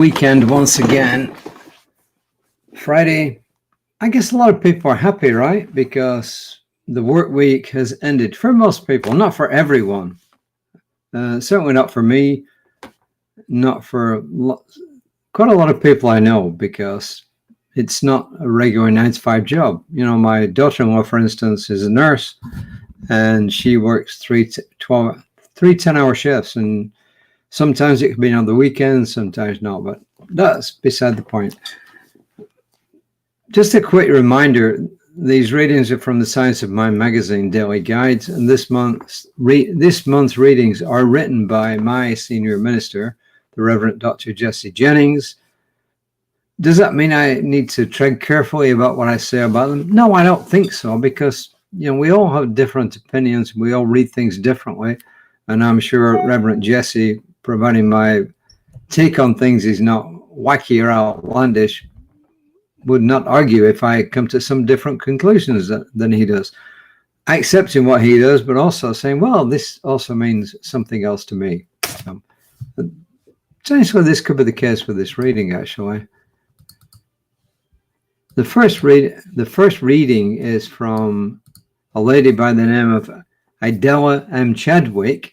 Weekend once again. Friday, I guess a lot of people are happy, right? Because the work week has ended for most people, not for everyone. Certainly not for me, not for quite a lot of people I know, because it's not a regular 9-to-5 job. You know, my daughter-in-law, for instance, is a nurse, and she works three 10-hour shifts, and sometimes it can be on the weekends, sometimes not, but that's beside the point. Just a quick reminder, these readings are from the Science of Mind magazine daily guides, and this month's readings are written by my senior minister, the Reverend Dr. Jesse Jennings. Does that mean I need to tread carefully about what I say about them? No, I don't think so, because we all have different opinions. We all read things differently, and I'm sure Reverend Jesse, providing my take on things is not wacky or outlandish, would not argue if I come to some different conclusions than he does. Accepting what he does, but also saying, well, this also means something else to me. Essentially, this could be the case with this reading, actually. The first reading is from a lady by the name of Idella M. Chadwick.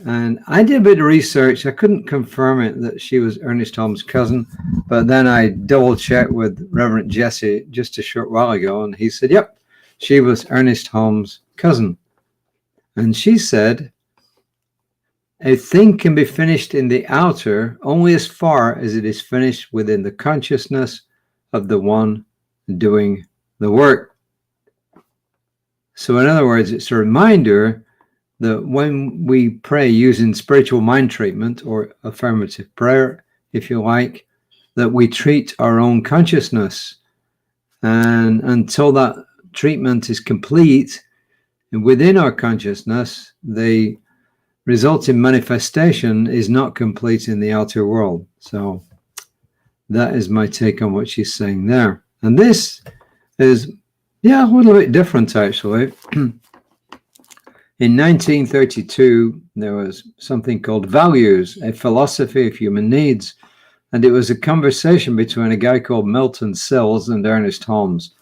And I did a bit of research. I couldn't confirm it that she was Ernest Holmes' cousin, but then I double-checked with Reverend Jesse just a short while ago, and he said, yep, she was Ernest Holmes' cousin. And she said, a thing can be finished in the outer only as far as it is finished within the consciousness of the one doing the work. So in other words, it's a reminder that when we pray using spiritual mind treatment, or affirmative prayer, if you like, that we treat our own consciousness. And until that treatment is complete within our consciousness, the resulting manifestation is not complete in the outer world. So that is my take on what she's saying there. And this is, a little bit different, actually. In 1932, there was something called Values, a philosophy of human needs. And it was a conversation between a guy called Milton Sills and Ernest Holmes.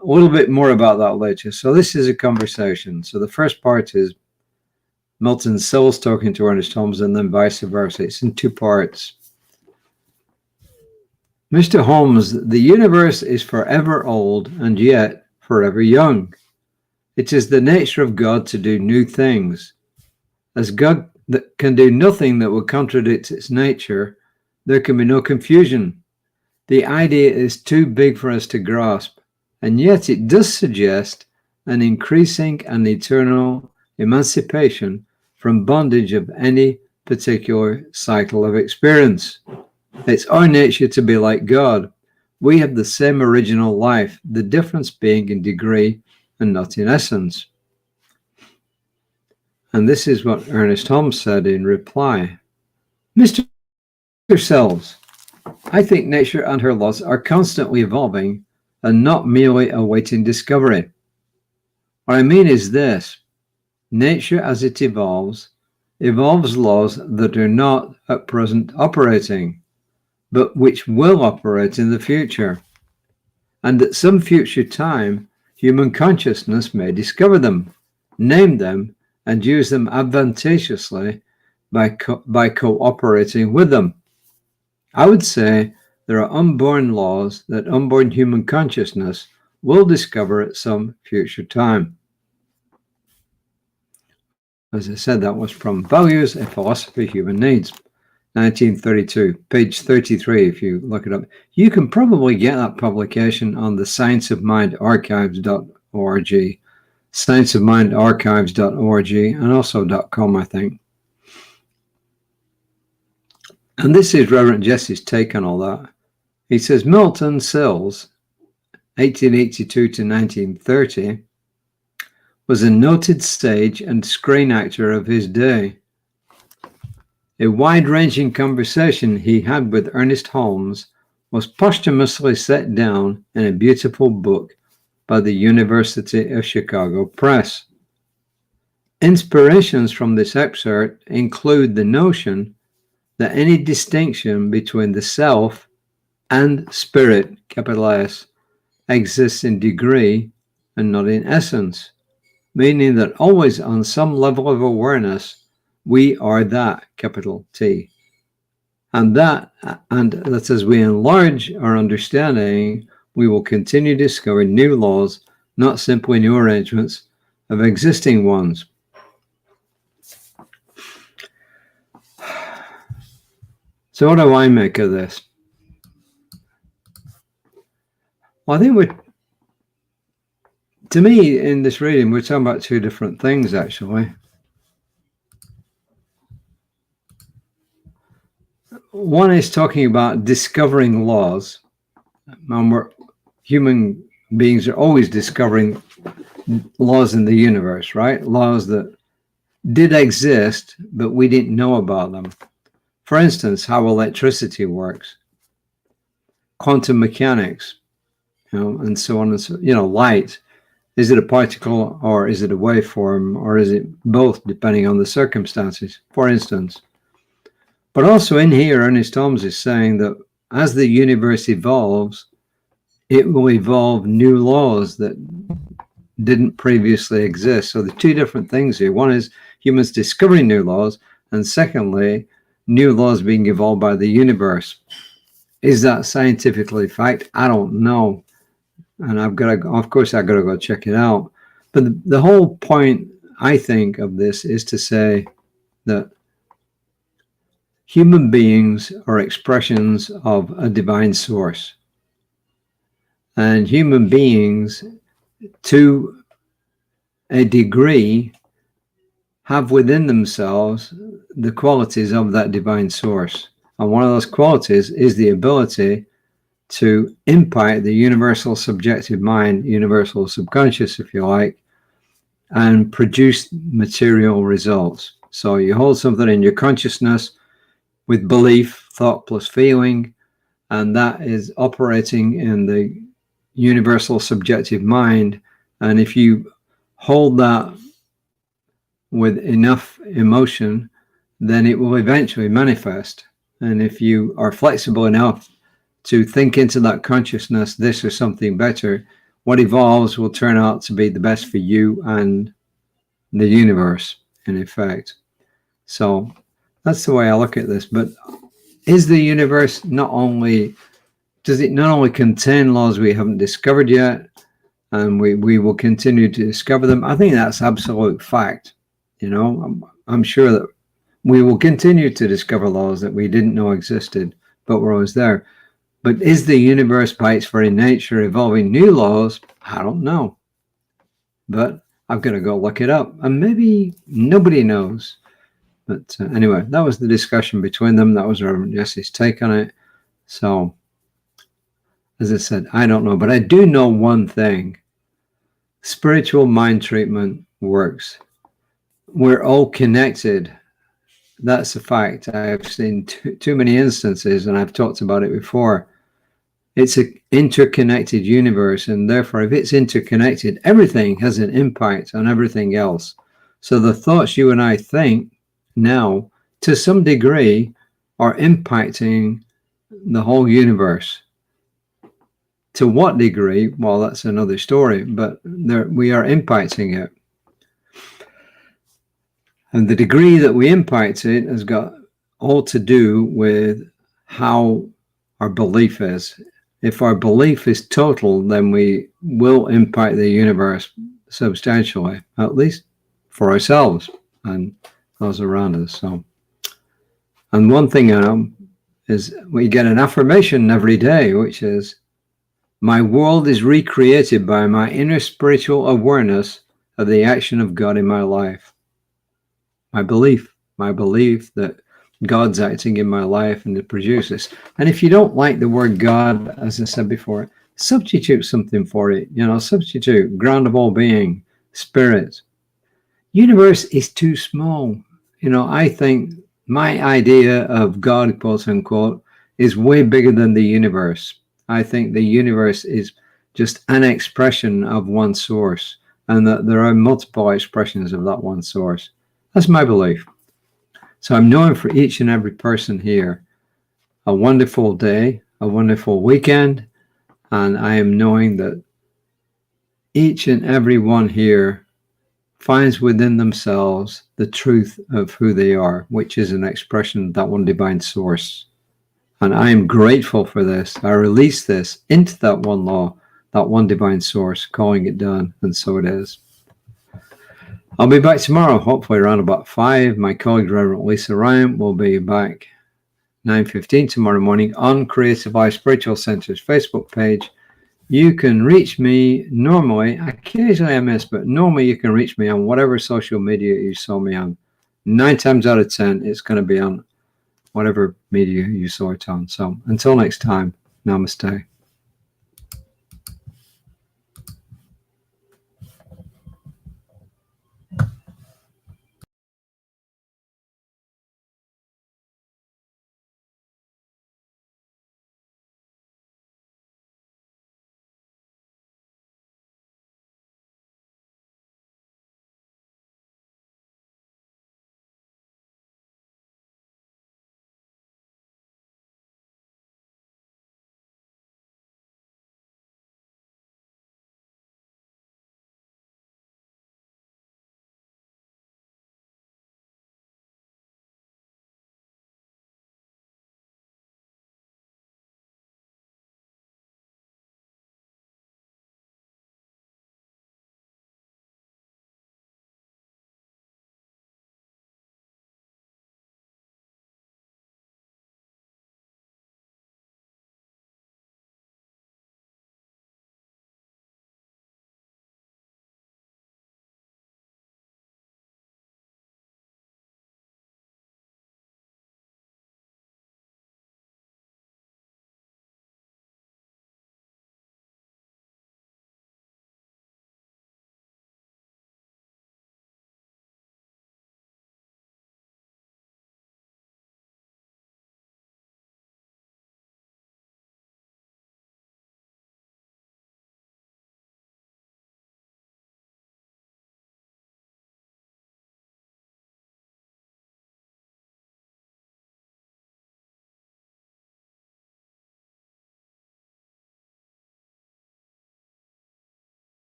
A little bit more about that later. So this is a conversation. So the first part is Milton Sills talking to Ernest Holmes, and then vice versa. It's in two parts. Mr. Holmes, the universe is forever old and yet forever young. It is the nature of God to do new things. As God that can do nothing that will contradict its nature, there can be no confusion. The idea is too big for us to grasp, and yet it does suggest an increasing and eternal emancipation from bondage of any particular cycle of experience. It's our nature to be like God. We have the same original life, the difference being in degree and not in essence. And this is what Ernest Holmes said in reply. Mr. Sills, I think nature and her laws are constantly evolving and not merely awaiting discovery. What I mean is this: nature as it evolves laws that are not at present operating, but which will operate in the future. And at some future time, human consciousness may discover them, name them, and use them advantageously by cooperating with them. I would say there are unborn laws that unborn human consciousness will discover at some future time. As I said, that was from Values, a Philosophy of Human Needs, 1932, page 33, if you look it up. You can probably get that publication on the scienceofmindarchives.org, scienceofmindarchives.org, and also .com, I think. And this is Reverend Jesse's take on all that. He says, Milton Sills, 1882 to 1930, was a noted stage and screen actor of his day. A wide-ranging conversation he had with Ernest Holmes was posthumously set down in a beautiful book by the University of Chicago Press. Inspirations from this excerpt include the notion that any distinction between the self and spirit, capital S, exists in degree and not in essence, meaning that always on some level of awareness, we are that, capital T. And that as we enlarge our understanding, we will continue to discover new laws, not simply new arrangements of existing ones. So what do I make of this? Well, I think to me, in this reading, we're talking about two different things, actually. One is talking about discovering laws. Human beings are always discovering laws in the universe, right? Laws that did exist, but we didn't know about them. For instance, how electricity works, quantum mechanics, and so on and so, light. Is it a particle or is it a waveform or is it both, depending on the circumstances, for instance? But also in here, Ernest Holmes is saying that as the universe evolves, it will evolve new laws that didn't previously exist. So the two different things here. One is humans discovering new laws, and secondly, new laws being evolved by the universe. Is that scientifically fact? I don't know. And of course, I've got to go check it out. But the whole point, I think, of this is to say that human beings are expressions of a divine source. And human beings, to a degree, have within themselves the qualities of that divine source. And one of those qualities is the ability to impact the universal subjective mind, universal subconscious, if you like, and produce material results. So you hold something in your consciousness with belief, thought plus feeling, and that is operating in the universal subjective mind. And if you hold that with enough emotion, then it will eventually manifest. And if you are flexible enough to think into that consciousness, this or something better, what evolves will turn out to be the best for you and the universe, in effect. So that's the way I look at this. But is the universe does it not only contain laws we haven't discovered yet, and we will continue to discover them? I think that's absolute fact. I'm sure that we will continue to discover laws that we didn't know existed, but were always there. But is the universe by its very nature evolving new laws? I don't know. But I've got to go look it up. And maybe nobody knows. But anyway, that was the discussion between them. That was Reverend Jesse's take on it. So, as I said, I don't know. But I do know one thing. Spiritual mind treatment works. We're all connected. That's a fact. I've seen too many instances, and I've talked about it before. It's an interconnected universe, and therefore, if it's interconnected, everything has an impact on everything else. So the thoughts you and I think now, to some degree, are impacting the whole universe. To what degree? Well, that's another story, but we are impacting it. And the degree that we impact it has got all to do with how our belief is. If our belief is total, then we will impact the universe substantially, at least for ourselves and those around us. So, and one thing I know is we get an affirmation every day, which is, my world is recreated by my inner spiritual awareness of the action of God in my life. My belief that God's acting in my life and to produce this. And if you don't like the word God, as I said before, substitute something for it. Substitute ground of all being, spirit. Universe is too small. I think my idea of God, quote unquote, is way bigger than the universe. I think the universe is just an expression of one source, and that there are multiple expressions of that one source. That's my belief. So I'm knowing for each and every person here a wonderful day, a wonderful weekend, and I am knowing that each and every one here finds within themselves the truth of who they are, which is an expression of that one divine source. And I am grateful for this. I release this into that one law, that one divine source, calling it done, and so it is. I'll be back tomorrow, hopefully around about 5. My colleague, Reverend Lisa Ryan, will be back 9:15 tomorrow morning on Creative Life Spiritual Center's Facebook page. You can reach me normally, occasionally I miss, but normally you can reach me on whatever social media you saw me on. 9 times out of 10, it's going to be on whatever media you saw it on. So until next time, namaste.